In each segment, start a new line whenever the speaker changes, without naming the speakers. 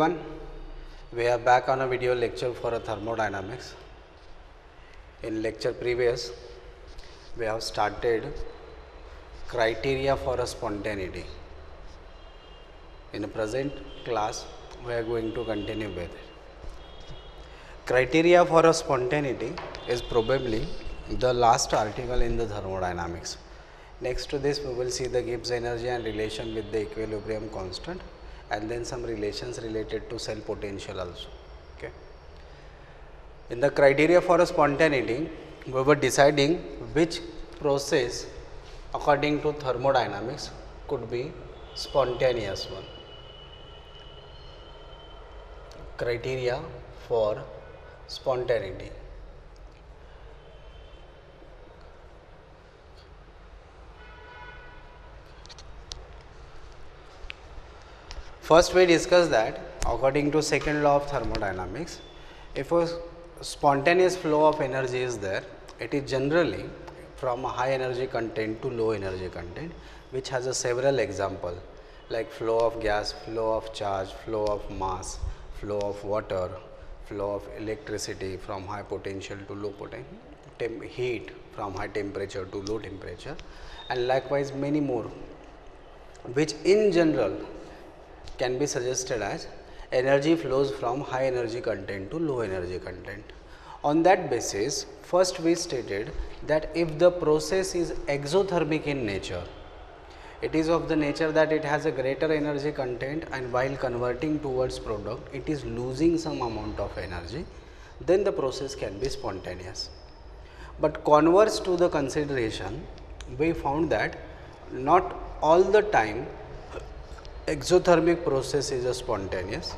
everyone, we are back on a video lecture for a thermodynamics. In lecture previous, we have started criteria for a spontaneity. In the present class, we are going to continue with it. Criteria for a spontaneity is probably the last article in the thermodynamics. Next to this, we will see the Gibbs energy and relation with the equilibrium constant, and then some relations related to cell potential also. Okay. In the criteria for a spontaneity, we were deciding which process according to thermodynamics could be spontaneous one. Criteria for spontaneity. First, we discussed that according to second law of thermodynamics, if a spontaneous flow of energy is there, it is generally from a high energy content to low energy content, which has a several example like flow of gas, flow of charge, flow of mass, flow of water, flow of electricity from high potential to low potential, heat from high temperature to low temperature, and likewise many more, which in general can be suggested as energy flows from high energy content to low energy content. On that basis, first we stated that if the process is exothermic in nature, it is of the nature that it has a greater energy content, and while converting towards product, it is losing some amount of energy, then the process can be spontaneous. But converse to the consideration, we found that not all the time exothermic process is a spontaneous,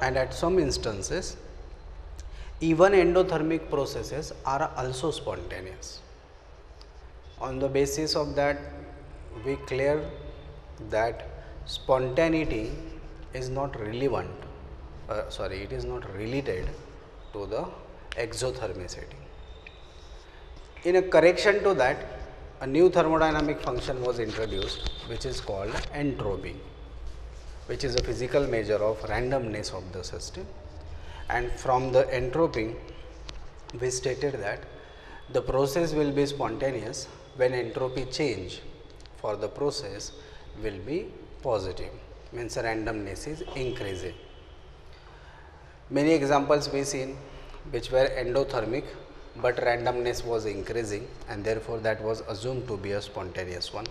and at some instances even endothermic processes are also spontaneous. On the basis of that, we clear that spontaneity is not relevant, it is not related to the exothermicity. In a correction to that, a new thermodynamic function was introduced, which is called entropy, which is a physical measure of randomness of the system. And from the entropy, we stated that the process will be spontaneous when entropy change for the process will be positive, means randomness is increasing. Many examples we seen which were endothermic, but randomness was increasing, and therefore that was assumed to be a spontaneous one.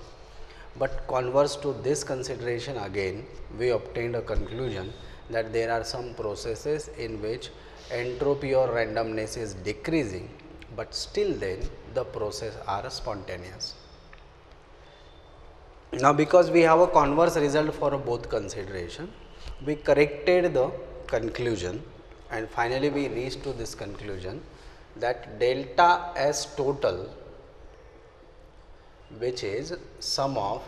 But converse to this consideration, again we obtained a conclusion that there are some processes in which entropy or randomness is decreasing, but still then the process are spontaneous. Now, because we have a converse result for both consideration, we corrected the conclusion, and finally we reached to this conclusion that delta S total, which is sum of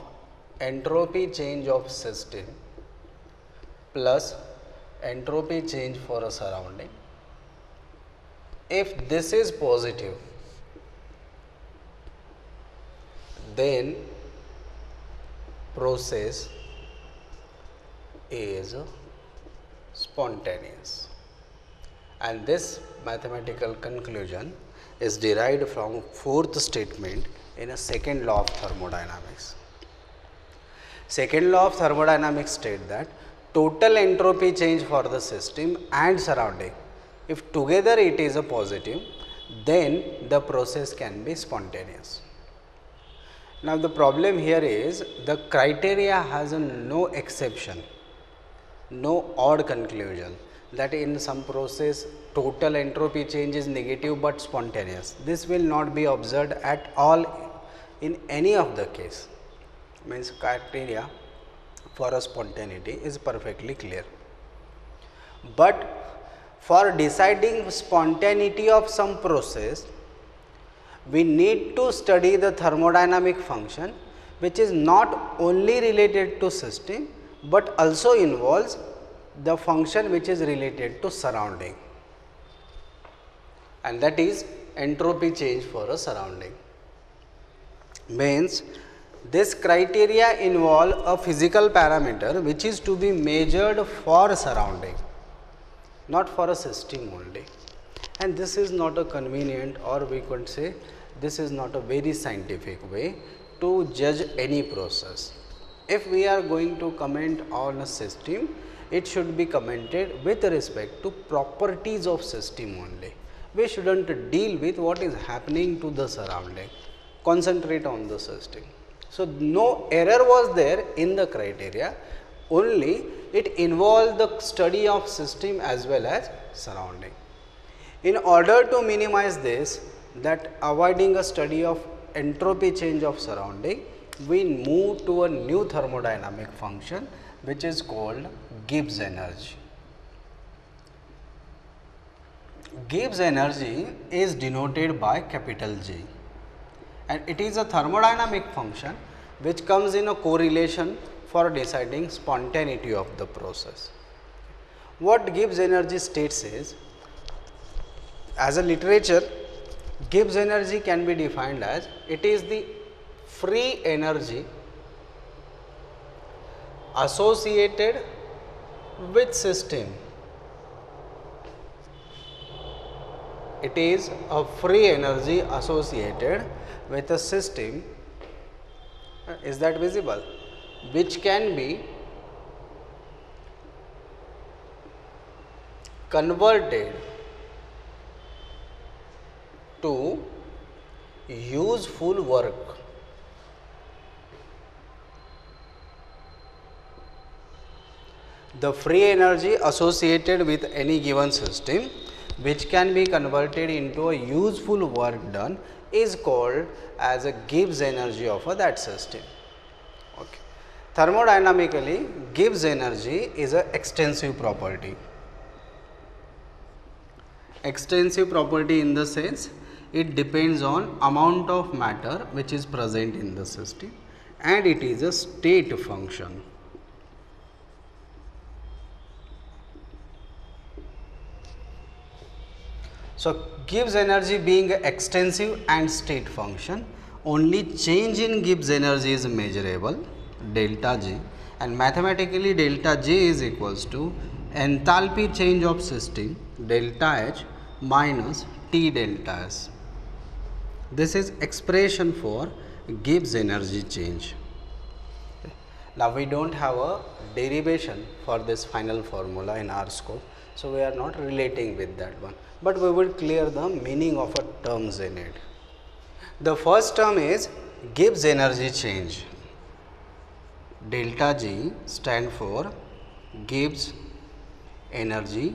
entropy change of system plus entropy change for a surrounding, if this is positive, then process is spontaneous, and this mathematical conclusion is derived from fourth statement in a second law of thermodynamics. Second law of thermodynamics state that total entropy change for the system and surrounding, if together it is a positive, then the process can be spontaneous. Now, the problem here is the criteria has a no exception, no odd conclusion, that in some process total entropy change is negative but spontaneous. This will not be observed at all in any of the case, means criteria for a spontaneity is perfectly clear. But for deciding spontaneity of some process, we need to study the thermodynamic function, which is not only related to system, but also involves the function which is related to surrounding, and that is entropy change for a surrounding. Means This criteria involve a physical parameter which is to be measured for surrounding, not for a system only. And this is not a convenient, or we could say this is not a very scientific way to judge any process. If we are going to comment on a system, it should be commented with respect to properties of system only. We shouldn't deal with what is happening to the surrounding, concentrate on the system. So, no error was there in the criteria, only it involved the study of system as well as surrounding. In order to minimize this, that avoiding a study of entropy change of surrounding, we move to a new thermodynamic function which is called Gibbs energy. Gibbs energy is denoted by capital G, and it is a thermodynamic function which comes in a correlation for deciding spontaneity of the process. What Gibbs energy states is, as a literature, Gibbs energy can be defined as it is the free energy associated with system. It is a free energy associated with a system, is that visible, which can be converted to useful work. The free energy associated with any given system which can be converted into a useful work done is called as a Gibbs energy of that system. Okay. Thermodynamically, Gibbs energy is an extensive property. Extensive property in the sense it depends on amount of matter which is present in the system, and it is a state function. So, Gibbs energy being extensive and state function, only change in Gibbs energy is measurable, delta G, and mathematically delta G is equals to enthalpy change of system delta H minus T delta S. This is expression for Gibbs energy change. Now, we do not have a derivation for this final formula in our scope, so we are not relating with that one, but we will clear the meaning of a terms in it. The first term is Gibbs energy change. Delta G stand for Gibbs energy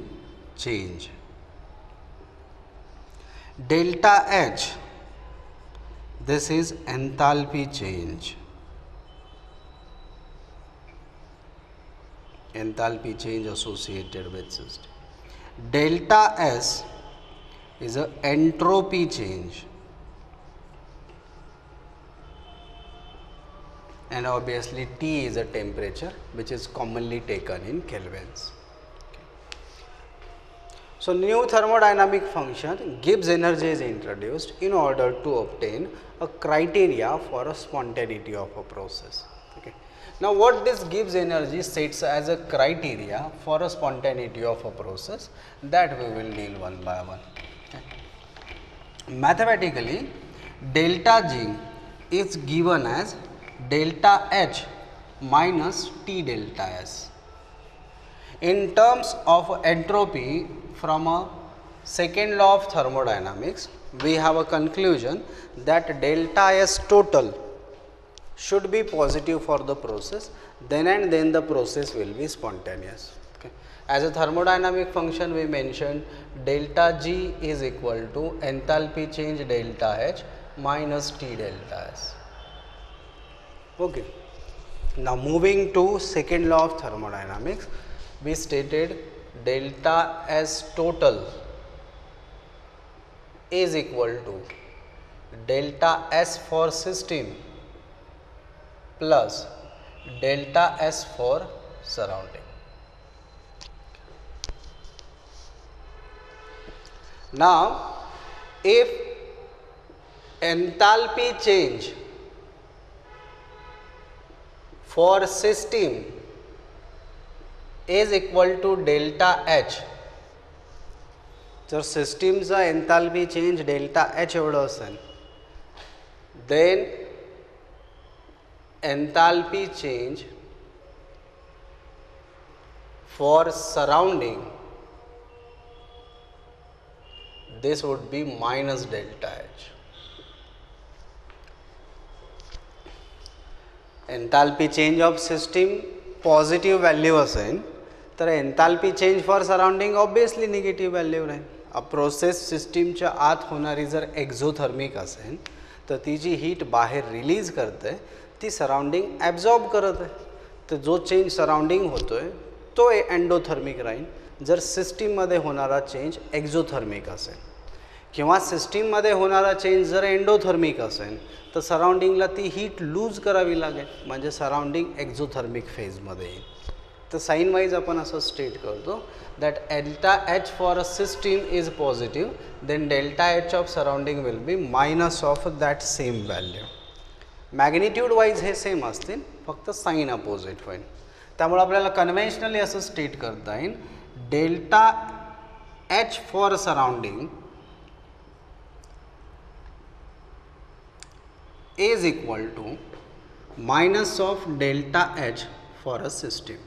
change. Delta H, this is enthalpy change. Enthalpy change associated with system. Delta S is a entropy change, and obviously T is a temperature which is commonly taken in kelvins. So, new thermodynamic function Gibbs energy is introduced in order to obtain a criteria for a spontaneity of a process. Okay. Now, what this Gibbs energy sets as a criteria for a spontaneity of a process, that we will deal one by one. Okay. Mathematically, delta G is given as delta H minus T delta S. In terms of entropy, from a second law of thermodynamics, we have a conclusion that delta S total should be positive for the process, then and then the process will be spontaneous. Okay. As a thermodynamic function, we mentioned delta G is equal to enthalpy change delta H minus T delta S. Okay. Now, moving to second law of thermodynamics, we stated delta S total is equal to delta S for system plus delta S for surrounding. Now, if enthalpy change for system is equal to delta H. जर सिस्टीमचा enthalpy change delta H एवढं असेल, then enthalpy change for surrounding this would be minus delta H. Enthalpy change of system positive value असेल तर enthalpy change for surrounding obviously negative value राहील. Process सिस्टीमच्या आत होणारी जर एक्झोथर्मिक असेल तर ती जी हीट बाहेर रिलीज करते ती सराउंडिंग ॲब्झॉर्ब करत आहे, तर जो चेंज सराउंडिंग होतोय तो एंडोथर्मिक राहील. जर सिस्टीममध्ये होणारा चेंज एक्झोथर्मिक असेल किंवा सिस्टीममध्ये होणारा चेंज जर एंडोथर्मिक असेल तर सराउंडिंगला ती हीट लूज करावी लागेल, म्हणजे सराउंडिंग एक्झोथर्मिक फेजमध्ये येईल. तर साइन वाईज आपण असं स्टेट करतो that delta H for a system is positive, then delta H of surrounding will be minus of that same value. Magnitude wise हे सेम असतील, फक्त साइन अपोजिट होईल. त्यामुळे आपल्याला कन्व्हेन्शनली असं स्टेट करता येईल delta H for surrounding is equal to minus of delta H for a system.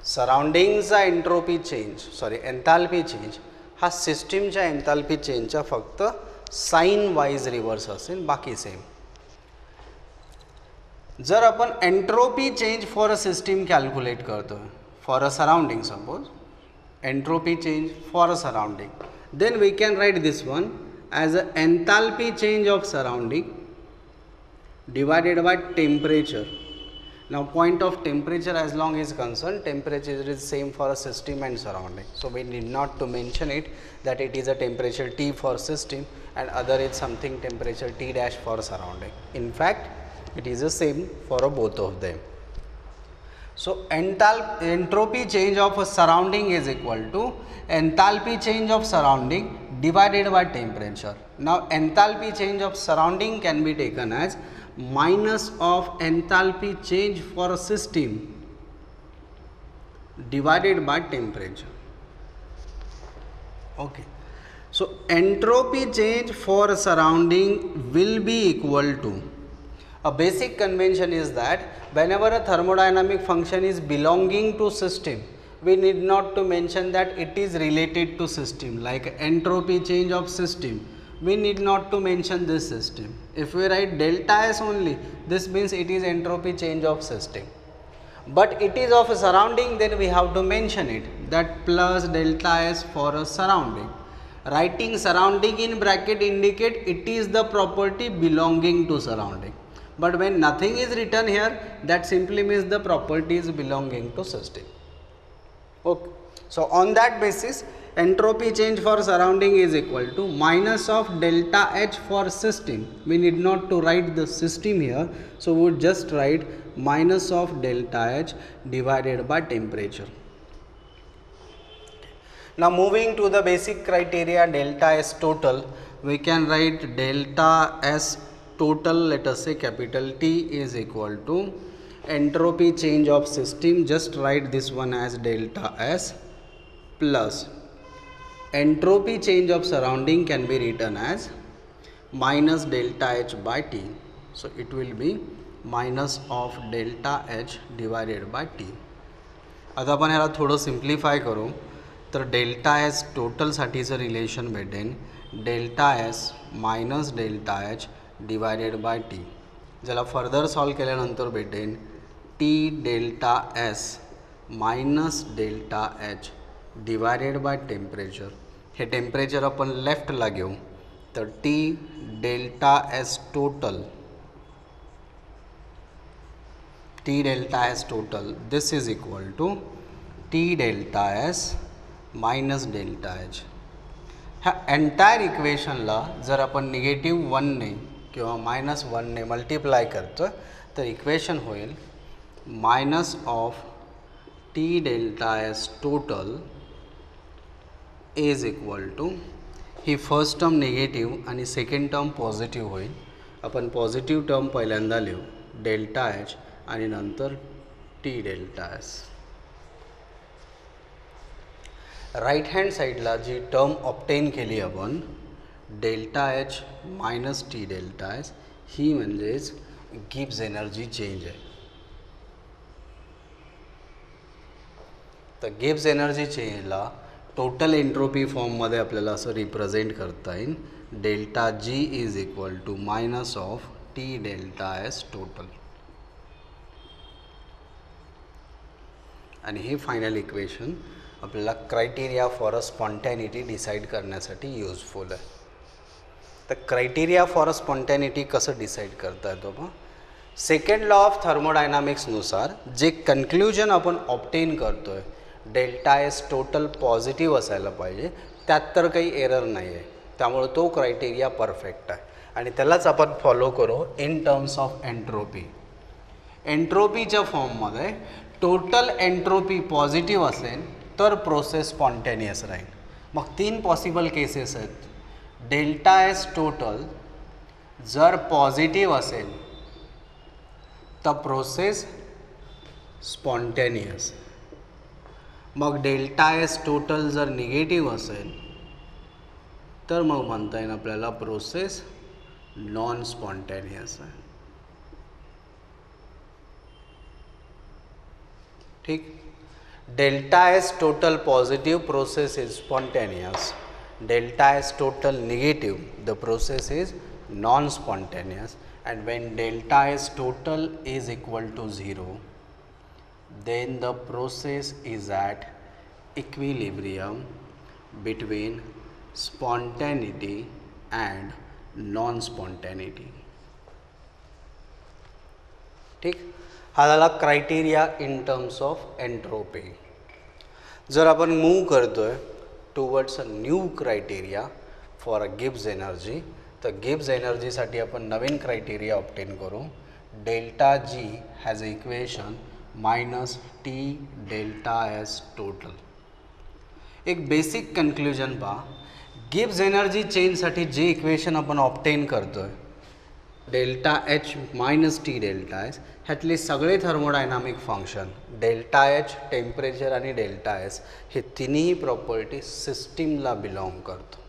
सराउंडिंगचा एंट्रोपी चेंज एन्थाल्पी चेंज हा सिस्टीमच्या एन्थाल्पी चेंजच्या फक्त साइन वाईज रिव्हर्स असेल, बाकी सेम. जर आपण entropy change for a system calculate करतो for a surrounding, suppose entropy change for a surrounding, then we can write this one as a enthalpy change of surrounding divided by temperature. Now point of temperature as long as concerned, temperature is same for a system and surrounding, so we need not to mention it that it is a temperature T for system and other is something temperature T dash for surrounding. In fact it is the same for both of them. So entropy change of a surrounding is equal to enthalpy change of surrounding divided by temperature. Now enthalpy change of surrounding can be taken as minus of enthalpy change for a system divided by temperature. Okay, so entropy change for a surrounding will be equal to, a basic convention is that whenever a thermodynamic function is belonging to system, we need not to mention that it is related to system. Like entropy change of system, we need not to mention this system. If we write delta S only, this means it is entropy change of system. But it is of a surrounding, then we have to mention it, that plus delta S for a surrounding. Writing surrounding in bracket indicate it is the property belonging to surrounding. But when nothing is written here, that simply means the property is belonging to system. Okay. So on that basis, entropy change for surrounding is equal to minus of delta H for system. We need not to write the system here, so we would just write minus of delta H divided by temperature. Now moving to the basic criteria delta S total, we can write delta S total, let us say capital T, is equal to entropy change of system, just write this one as delta S, plus entropy change of surrounding can be written as minus delta H by T. So it will be minus of delta H divided by T. आता आपण ह्याला थोडं simplify करू तर delta S टोटलसाठीचं relation भेटेन delta S minus delta H divided by T. ज्याला further solve केल्यानंतर भेटेन T delta S minus delta H divided by temperature. हे टेम्परेचर आपण लेफ्टला घेऊ तर T delta S total, T delta S total, this is equal to T delta S minus delta H. ह्या entire इक्वेशनला जर आपण -1ने किंवा -1ने मल्टिप्लाय करतो तर इक्वेशन होईल minus of T delta S total is equal to, ही फर्स्ट टर्म निगेटिव्ह आणि सेकंड टर्म पॉझिटिव्ह होईल. आपण पॉझिटिव्ह टर्म पहिल्यांदा लिहू डेल्टा एच आणि नंतर T delta S. Right hand साईडला जी टर्म ऑप्टेन केली आपण delta H minus T delta S, ही म्हणजेच गिब्स एनर्जी चेंज आहे. तर गिब्स एनर्जी चेंजला टोटल एंट्रोपी फॉर्ममध्ये आपल्याला असं रिप्रेझेंट करता येईल, delta G is equal to minus of T delta S total. आणि हे फायनल इक्वेशन आपल्याला criteria for a spontaneity decide करण्यासाठी यूजफुल आहे. तर क्रायटेरिया फॉर अ स्पॉन्टॅनिटी कसं डिसाईड करता येतो बा, सेकंड लॉ ऑफ थर्मोडायनामिक्सनुसार जे कन्क्ल्युजन आपण ऑप्टेन करतो आहे डेल्टा एस टोटल पॉझिटिव्ह असायला पाहिजे, त्यात तर काही एरर नाही आहे, त्यामुळे तो क्रायटेरिया परफेक्ट आहे आणि त्यालाच आपण फॉलो करू इन टर्म्स ऑफ एंट्रोपी. एंट्रोपीच्या फॉर्ममध्ये टोटल एंट्रोपी पॉझिटिव्ह असेल तर प्रोसेस स्पॉन्टेनियस राहील. मग 3 पॉसिबल केसेस आहेत. डेल्टा एस टोटल जर पॉझिटिव्ह असेल तर प्रोसेस स्पॉन्टेनियस. मग डेल्टा एस टोटल जर निगेटिव्ह असेल तर मग म्हणता येईल आपल्याला प्रोसेस नॉन स्पॉन्टेनियस आहे. ठीक. Delta S total positive process is spontaneous. Delta S total negative the process is non-spontaneous, and when delta S total is equal to 0 then the process is at equilibrium between spontaneity and non-spontaneity. ठीक. हा झाला criteria in terms of entropy. जर आपण move करतोय towards a new criteria for a Gibbs energy, तर Gibbs एनर्जीसाठी आपण नवीन क्रायटेरिया ऑप्टेन करू. Delta G has a equation minus T delta S total. एक बेसिक कन्क्ल्युजन पहा, गिब्स एनर्जी चेंजसाठी जे इक्वेशन आपण ऑप्टेन करतोय delta H minus T delta S, ह्यातले सगळे thermodynamic function delta H, temperature आणि डेल्टा एस हे तिन्ही प्रॉपर्टी सिस्टीमला बिलॉंग करतो.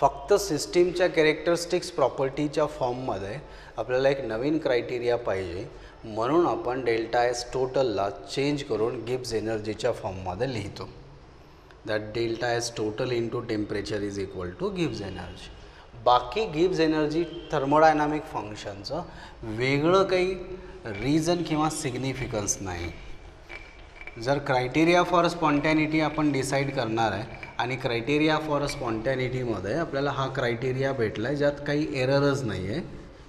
फक्त सिस्टीमच्या कॅरेक्टरिस्टिक्स प्रॉपर्टीच्या फॉर्ममध्ये आपल्याला एक नवीन क्रायटेरिया पाहिजे, म्हणून आपण डेल्टा एस टोटलला चेंज करून गिब्स एनर्जीच्या फॉर्ममध्ये लिहितो. That delta S total into temperature is equal to Gibbs energy. बाकी गिब्स एनर्जी थर्मोडायनामिक फंक्शनचं वेगळं काही रिझन किंवा सिग्निफिकन्स नाही. जर क्रायटेरिया फॉर स्पॉन्टॅनिटी आपण डिसाईड करणार आहे आणि क्रायटेरिया फॉर स्पॉन्टॅनिटीमध्ये आपल्याला हा क्रायटेरिया भेटला आहे ज्यात काही एररच नाही आहे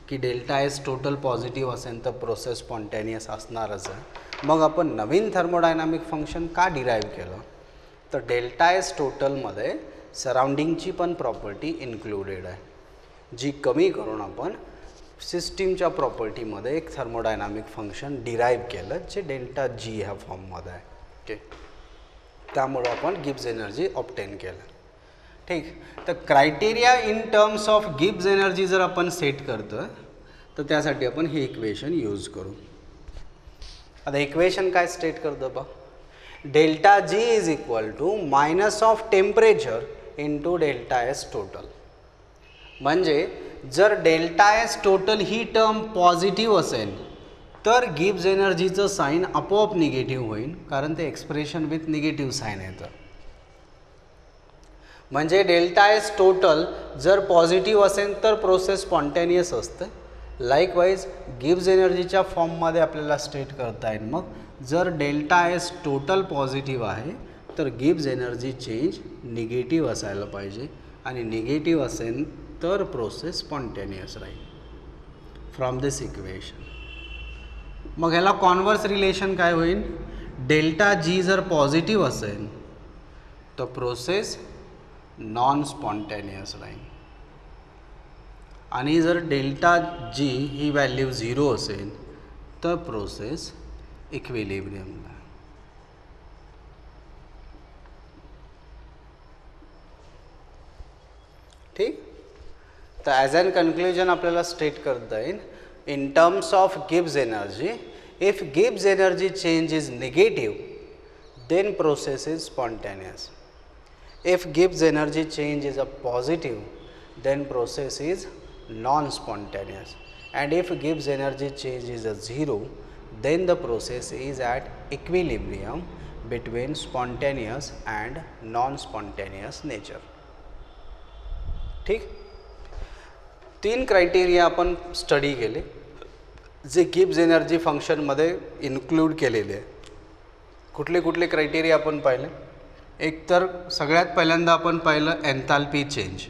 की डेल्टा एस टोटल पॉझिटिव्ह असेल तर प्रोसेस स्पॉन्टॅनियस असणारच आहे, मग आपण नवीन थर्मोडायनामिक फंक्शन का डिराईव्ह केलं, तर डेल्टा एस टोटलमध्ये सराउंडिंगची पण प्रॉपर्टी इन्क्लुडेड आहे, जी कमी करून आपण सिस्टीमच्या प्रॉपर्टीमध्ये एक थर्मोडायनामिक फंक्शन डिराईव्ह केलं जे डेल्टा जी ह्या फॉर्ममध्ये आहे. ओके. त्यामुळे आपण गिब्स एनर्जी ऑप्टेन केलं. ठीक. तर criteria in terms of Gibbs energy जर आपण सेट करतो तर त्यासाठी आपण हे इक्वेशन यूज करू. आता इक्वेशन काय स्टेट करतो बा, delta G is equal to minus of temperature into delta S total. म्हणजे जर डेल्टा एस टोटल ही टर्म पॉझिटिव्ह असेल तर गिब्स एनर्जीचं साईन आपोआप निगेटिव्ह होईल, कारण ते एक्सप्रेशन विथ निगेटिव्ह साईन येतं. म्हणजे डेल्टा एस टोटल जर पॉझिटिव्ह असेल तर प्रोसेस स्पॉन्टेनियस असते. लाईकवाईज गिब्स एनर्जीच्या फॉर्ममध्ये आपल्याला स्टेट करता येईल, मग जर डेल्टा एस टोटल पॉझिटिव्ह आहे तर गिब्स एनर्जी चेंज निगेटिव्ह असायला पाहिजे आणि निगेटिव्ह असेल तर प्रोसेस स्पॉन्टेनियस राहील. फ्रॉम दिस इक्वेशन मग ह्याला कॉन्व्हर्स रिलेशन काय होईल, डेल्टा जी जर पॉझिटिव्ह असेल तर प्रोसेस नॉन स्पॉन्टेनियस राहील आणि जर डेल्टा जी ही व्हॅल्यू 0 असेल तर प्रोसेस इक्विलिब्रियमला. ठीक. तर ॲज अन कन्क्ल्युजन आपल्याला स्टेट करता येईल in terms of Gibbs energy, if Gibbs energy change is negative, then process is spontaneous. If Gibbs energy change is a positive, then process is non-spontaneous. And if Gibbs energy change is a 0, then the process is at equilibrium between spontaneous and non-spontaneous nature. ठीक, 3 criteria आपण study केले जे Gibbs energy फंक्शनमध्ये include केलेले आहे. कुठले कुठले criteria आपण पाहिले? एक तर सगळ्यात पहिल्यांदा आपण पाहिलं एन्थाल्पी चेंज,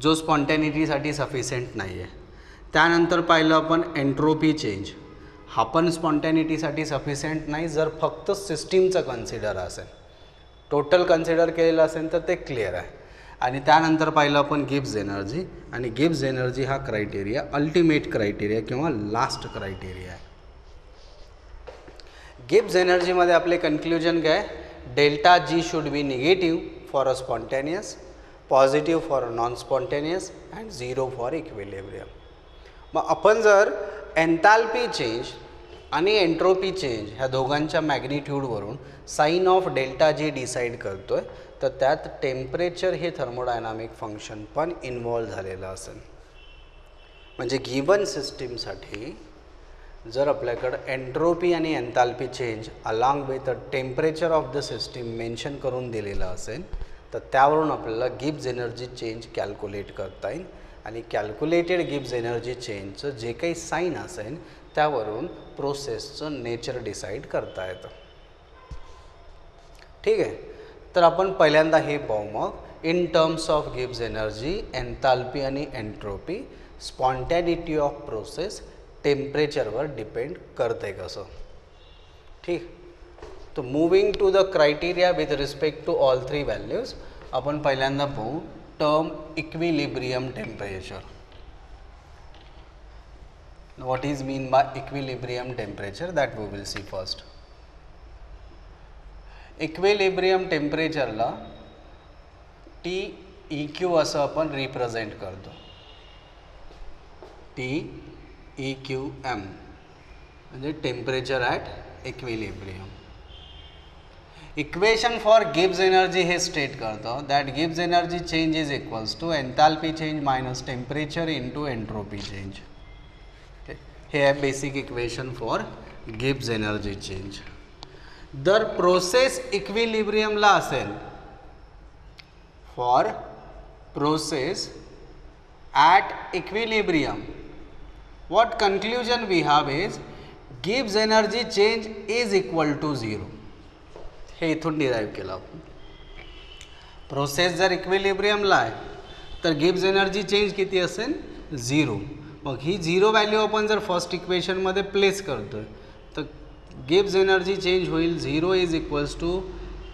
जो स्पॉन्टॅनिटीसाठी सफिशियंट नाही आहे. त्यानंतर पाहिलं आपण एन्ट्रोपी चेंज, हा पण स्पॉन्टॅनिटीसाठी सफिशियंट नाही जर फक्त सिस्टीमचं कन्सिडर असेल. टोटल कन्सिडर केलेलं असेल तर ते क्लिअर आहे. आणि त्यानंतर पाहिलं आपण गिब्स एनर्जी, आणि गिब्स एनर्जी हा क्रायटेरिया अल्टिमेट क्रायटेरिया किंवा लास्ट क्रायटेरिया आहे. गिब्स एनर्जीमध्ये आपले कन्क्ल्युजन काय? Delta G should be negative for a spontaneous, positive for a non spontaneous and 0 for equilibrium. मग आपण जर एन्थाल्पी चेंज आणि एन्ट्रोपी चेंज ह्या दोघांच्या मॅग्निट्यूडवरून sign of delta G decide करतोय, तर त्यात टेम्परेचर हे थर्मोडायनामिक फंक्शन पण इन्व्हॉल्व झालेलं असेल. म्हणजे गिवन सिस्टीमसाठी जर आपल्याकडं एन्ट्रोपी आणि enthalpy change along with the temperature of the system mention करून दिलेलं असेल, तर त्यावरून आपल्याला गिब्स एनर्जी चेंज कॅल्क्युलेट करता येईल. आणि कॅल्क्युलेटेड गिब्स एनर्जी चेंजचं जे काही साईन असेल त्यावरून प्रोसेसचं नेचर डिसाईड करता येतं. ठीक आहे, तर आपण पहिल्यांदा हे पाहू. मग in terms of Gibbs energy, enthalpy आणि एन्ट्रोपी, स्पॉन्टॅनिटी ऑफ प्रोसेस टेम्परेचरवर डिपेंड करते कसं. ठीक, तो moving to the criteria with respect to all 3 values, आपण पहिल्यांदा पाहू term equilibrium temperature. What is mean by equilibrium temperature, that we will see first. Equilibrium टेम्परेचरला TEQ असं आपण रिप्रेझेंट करतो. TEQM म्हणजे temperature at equilibrium. Equation for Gibbs energy हे state करतो that Gibbs energy change is equals to enthalpy change minus temperature into entropy change. हे आहे basic equation for Gibbs energy change. जर process इक्विलिब्रियमला असेल, for process at equilibrium, what conclusion we have is Gibbs energy change is equal to 0. हे इथून derive केलं आपण. Process जर इक्विलिब्रियमला आहे तर गिब्स एनर्जी चेंज किती असेल? 0. मग ही 0 व्हॅल्यू आपण जर फर्स्ट इक्वेशनमध्ये प्लेस करतो तर गिब्स एनर्जी चेंज होईल 0 is equals to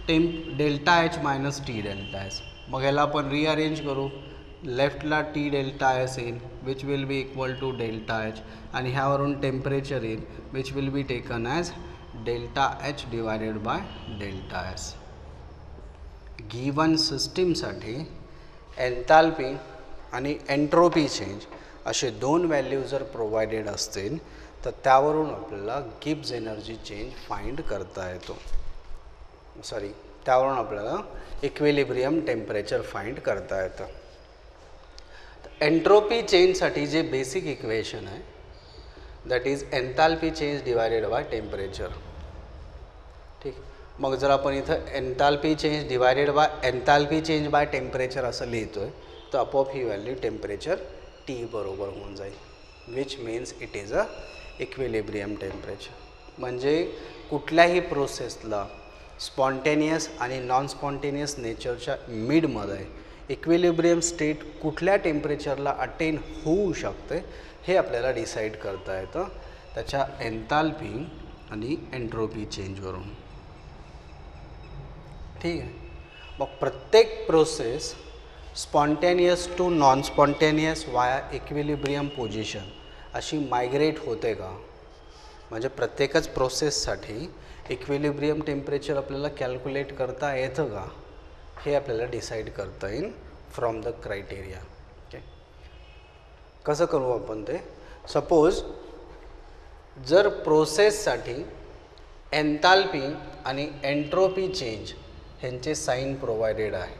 delta H minus T delta S. मग याला आपण रिअरेंज करू. लेफ्टला टी डेल्टा एस येईल which will be equal to delta H, आणि ह्यावरून टेम्परेचर येईल which will be taken as delta H divided by delta S. Given सिस्टीमसाठी एन्थाल्पी आणि एन्ट्रोपी चेंज असे 2 व्हॅल्यू जर प्रोव्हाइडेड असतील तर त्यावरून आपल्याला गिब्स एनर्जी चेंज फाइंड करता येतो. त्यावरून आपल्याला इक्विलिब्रियम टेम्परेचर फाइंड करता येतं. एन्ट्रोपी चेंजसाठी जे बेसिक इक्वेशन आहे that is enthalpy change divided by temperature. ठीक, मग जर आपण इथं enthalpy change divided by enthalpy change by temperature असं लिहितो आहे तर आपोआप ही व्हॅल्यू टेम्परेचर टी बरोबर होऊन जाईल, which means it is a equilibrium temperature. म्हणजे कुठल्याही प्रोसेसला स्पॉन्टेनियस आणि नॉन स्पॉन्टेनियस नेचरच्या मिडमध्ये इक्विलिब्रियम स्टेट कुठल्या टेम्परेचरला अटेन होऊ शकते हे आपल्याला डिसाईड करता येतं त्याच्या एन्थाल्पी आणि एन्ट्रोपी चेंजवरून. ठीक आहे, मग प्रत्येक process spontaneous to non spontaneous via equilibrium position अशी मायग्रेट होते का? म्हणजे प्रत्येकच प्रोसेससाठी इक्विलिब्रियम टेम्परेचर आपल्याला कॅल्क्युलेट करता येतं का हे आपल्याला डिसाईड करता येईल फ्रॉम द क्रायटेरिया. ओके, कसं करू आपण ते? सपोज जर प्रोसेससाठी एन्थाल्पी आणि एंट्रोपी चेंज ह्यांचे साइन प्रोव्हाइडेड आहे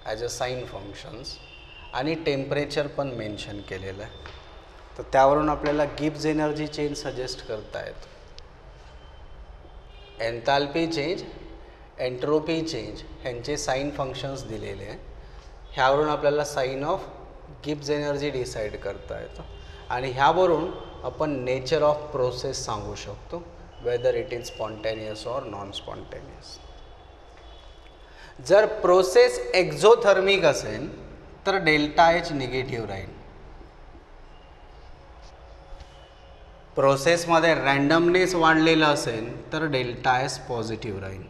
ॲज अ साइन फंक्शन्स आणि टेम्परेचर पण मेन्शन केलेलं आहे, तर त्यावरून आपल्याला गिब्स एनर्जी चेंज सजेस्ट करता येतो. एन्थाल्पी चेंज, एंट्रोपी चेंज ह्यांचे साइन फंक्शन्स दिलेले आहे, ह्यावरून आपल्याला sign of Gibbs energy decide करता येतं आणि ह्यावरून आपण नेचर ऑफ प्रोसेस सांगू शकतो, whether it is spontaneous or non spontaneous. जर प्रोसेस एक्झोथर्मिक असेल तर डेल्टा एच निगेटिव्ह राहील. प्रोसेसमध्ये रँडमनेस वाढलेला असेल तर डेल्टा एस पॉझिटिव्ह राहील.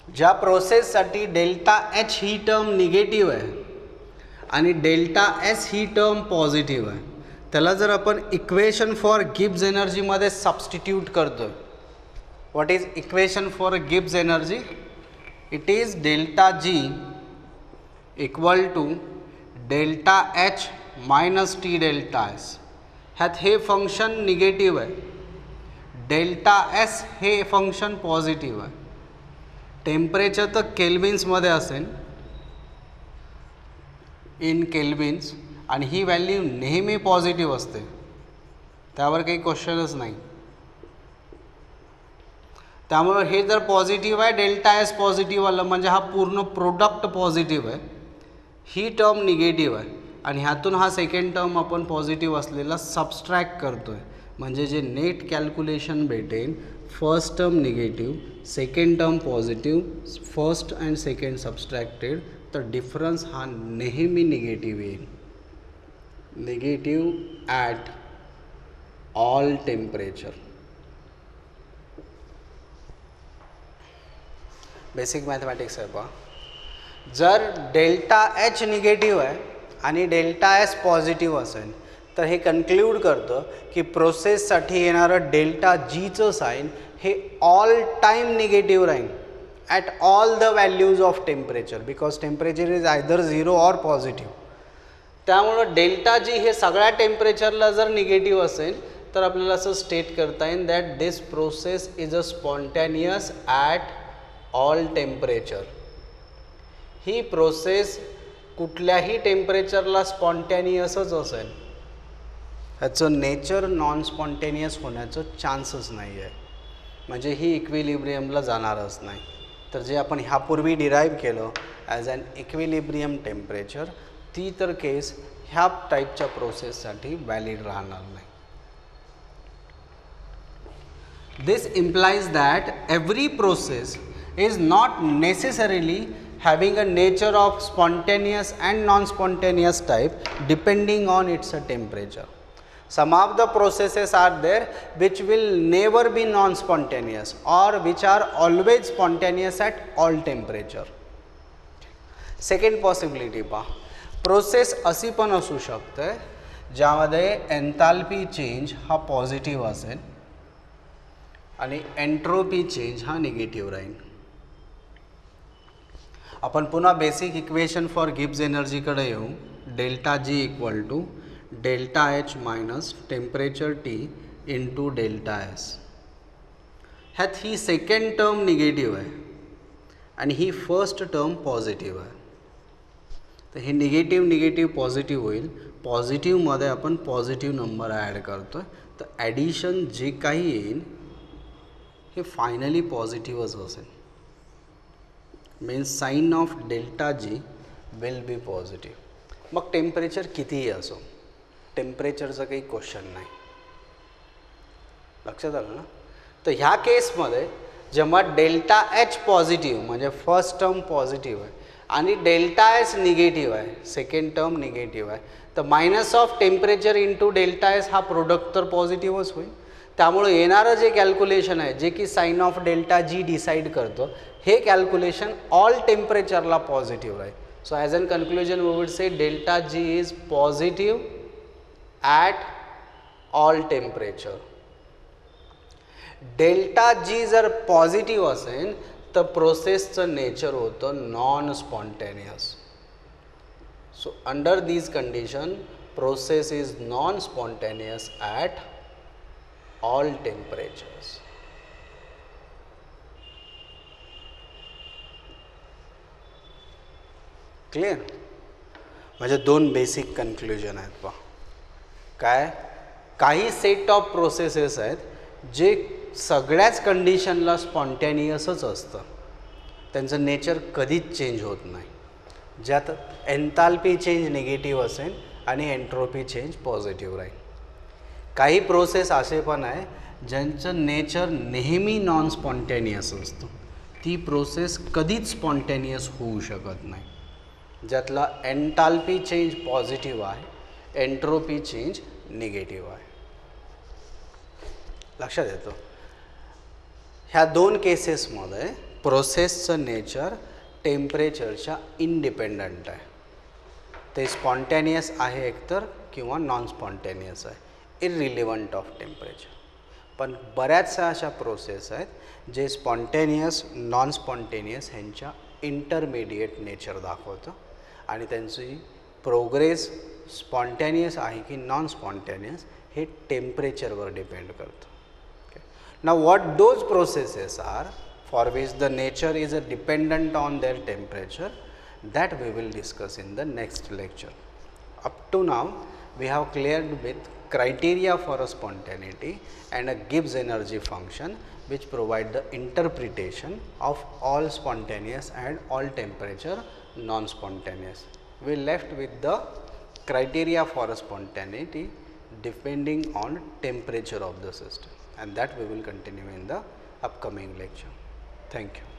ज्या प्रोसेससाठी डेल्टा एच ही टर्म निगेटिव्ह आहे आणि डेल्टा एस ही टर्म पॉझिटिव्ह आहे, त्याला जर आपण इक्वेशन फॉर गिब्स एनर्जीमध्ये सबस्टिट्यूट करतो. What is equation for Gibbs energy? It is delta G equal to delta H minus T delta S. ह्यात हे फंक्शन निगेटिव्ह आहे, डेल्टा एस हे फंक्शन पॉझिटिव्ह आहे. टेम्परेचर तर केल्विन्समध्ये असेल, इन केल्विन्स, आणि ही व्हॅल्यू नेहमी पॉझिटिव्ह असते, त्यावर काही क्वेश्चनच नाही. त्यामुळे हे जर पॉझिटिव्ह आहे, डेल्टा एस पॉझिटिव्ह आलं म्हणजे हा पूर्ण प्रोडक्ट पॉझिटिव्ह आहे. ही टर्म निगेटिव्ह आहे आणि ह्यातून हा सेकंड टर्म आपण पॉझिटिव्ह असलेला सबस्ट्रॅक्ट करतो आहे, म्हणजे जे नेट कॅल्क्युलेशन भेटेल, first term negative, second term positive, first and second subtracted, तर डिफरन्स हा नेहमी निगेटिव्ह येईल. Negative at all temperature. Basic mathematics आहे पहा. जर डेल्टा एच निगेटिव्ह आहे आणि डेल्टा एस पॉझिटिव्ह असेल तर हे कन्क्ल्यूड करतं की प्रोसेससाठी येणारं डेल्टा जीचं साईन हे ऑल टाईम निगेटिव्ह राहील at all the values of temperature, because temperature is either zero or positive. त्यामुळं डेल्टा जी हे सगळ्या टेम्परेचरला जर निगेटिव्ह असेल तर आपल्याला असं स्टेट करता येईल that this process is a spontaneous at all temperature. He process कुठल्याही टेम्परेचरला स्पॉन्टॅनियसच असेल, ह्याचं नेचर नॉन स्पॉन्टेनियस होण्याचं चान्सच नाही आहे, म्हणजे ही इक्विलिब्रियमला जाणारच नाही. तर जे आपण ह्यापूर्वी डिराईव्ह केलं ॲज अन इक्विलिब्रियम टेम्परेचर, ती तर केस ह्या टाईपच्या प्रोसेससाठी व्हॅलिड राहणार नाही. This implies that every process is not necessarily having a nature of spontaneous and non-spontaneous type depending on its temperature. Some of the processes are there which will never be non-spontaneous or which are always spontaneous at all temperature. Second possibility पहा, process अशी पण असू शकते ज्यामध्ये enthalpy change हा positive असेल आणि entropy change हा निगेटिव्ह राहील. आपण पुन्हा बेसिक इक्वेशन फॉर गिब्स एनर्जीकडे येऊ. Delta G equal to delta H minus temperature T into delta S. ह्यात ही सेकंड टर्म निगेटिव्ह आहे आणि ही फर्स्ट टर्म पॉझिटिव्ह आहे, तर हे निगेटिव्ह निगेटिव्ह पॉझिटिव्ह होईल. पॉझिटिव्हमध्ये आपण पॉझिटिव्ह नंबर ॲड करतो आहे, तर ॲडिशन जे काही येईल हे फायनली पॉझिटिव्हच असेल. Means sign of delta G will be positive. मग टेम्परेचर कितीही असो, टेम्परेचरचं काही क्वेश्चन नाही. लक्षात आलं ना? तर ह्या केसमध्ये जेव्हा डेल्टा एच पॉझिटिव्ह म्हणजे फर्स्ट टर्म पॉझिटिव्ह आहे आणि डेल्टा एस निगेटिव्ह आहे, सेकंड टर्म निगेटिव्ह आहे, तर minus of temperature into delta S हा प्रोडक्ट तर पॉझिटिव्हच होईल. त्यामुळे येणारं जे कॅल्क्युलेशन आहे जे की sign of delta G decide करतो, हे कॅल्क्युलेशन ऑल टेम्परेचरला पॉझिटिव्ह राहील. So as an conclusion we would say delta G is positive at all temperature. Delta G जर पॉझिटिव्ह असेल तर प्रोसेसचं नेचर होतं non spontaneous. So under these condition process is non-spontaneous at all temperatures. Clear? म्हणजे दोन basic conclusion आहेत पहा. काय? काही सेट ऑफ प्रोसेसेस आहेत जे सगळ्याच कंडिशनला स्पॉन्टॅनियसच असतं, त्यांचं नेचर कधीच चेंज होत नाही, ज्यात एन्थाल्पी चेंज निगेटिव्ह असेल आणि एन्ट्रोपी चेंज पॉझिटिव्ह राहील. काही प्रोसेस असे पण आहे ज्यांचं नेचर नेहमी नॉन स्पॉन्टॅनियस असतं, ती प्रोसेस कधीच स्पॉन्टॅनियस होऊ शकत नाही, ज्यातला एन्थाल्पी चेंज पॉझिटिव्ह आहे, एन्ट्रोपी चेंज निगेटिव्ह आहे. लक्षात येतो? ह्या दोन केसेसमध्ये प्रोसेसचं नेचर टेम्परेचरच्या इंडिपेंडंट आहे. ते स्पॉन्टॅनियस आहे एकतर किंवा नॉन स्पॉन्टॅनियस आहे, इररिलेव्हंट ऑफ टेम्परेचर. पण बऱ्याचशा अशा प्रोसेस आहेत जे स्पॉन्टॅनियस नॉन स्पॉन्टेनियस ह्यांच्या इंटरमिडिएट नेचर दाखवतं आणि त्यांची प्रोग्रेस स्पॉन्टॅनियस आहे की नॉन स्पॉन्टॅनियस हे टेम्परेचरवर डिपेंड करतं. Now what those processes are for which the nature is dependent on their temperature, that we will discuss in the next lecture. Up to now we have cleared with criteria for a spontaneity and a Gibbs energy function which provide the interpretation of all spontaneous and all temperature non-spontaneous. We left with the criteria for a spontaneity depending on temperature of the system, and that we will continue in the upcoming lecture. Thank you.